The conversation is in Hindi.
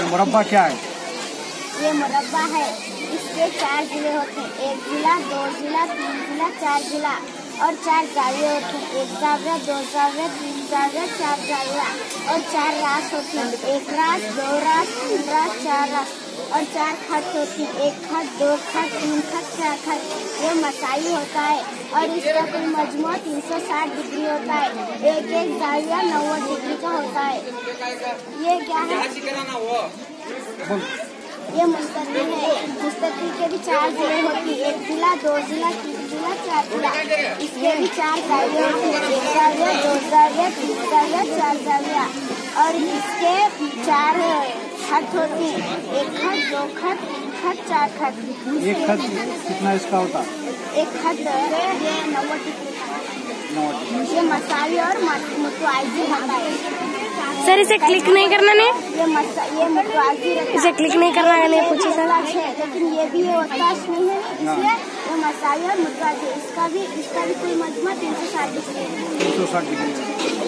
मुरब्बा क्या है? ये मुरब्बा है। इसके 4 जिले होते हैं, 1 जिला, 2 जिला, 3 जिला, 4 जिला और 4 जाविये होते हैं, 1 जाविया, 2 जाविया, 3 जाविया, 4 जाविया और 4 रास होती हैं, 1 रास, 2 रास, 3 रास, 4 रास और 4 खत होती हैं, 1 खत, 2 खत, 3 खत, 4 खत। ये मसाई होता है और इसका कुल मजमू 360 डिग्री होता है। एक जाविया 90 डिग्री का होता है। ये क्या है? ये मुस्तकिल है। मुस्तकिल के भी 4 जिले होती है, 1 जिला, 2 जिला, 3 जिला, 4 जिला। इसके भी 4 जाविया होती है, 1 जाविया, 2 जाविया, 3 जाविया, 4 जाविया और इसके 4 खत होती है, 1 खत, 2 खत, 3 खत, 4 खत। एक खत कितना इसका होता? एक खत ये 90 डिग्री का। ये मसाई और मुतवाज़ी होता है। सर इसे क्लिक नहीं करना नहीं? ये मुतवाज़ी रहता है। इसे क्लिक नहीं करना है नहीं पूछे सर। लेकिन ये भी होताश नहीं है, इसलिए ये मसाई और मुतवाज़ी। इसका भी कोई मजमू 360 डिग्री है। 360 डिग्री।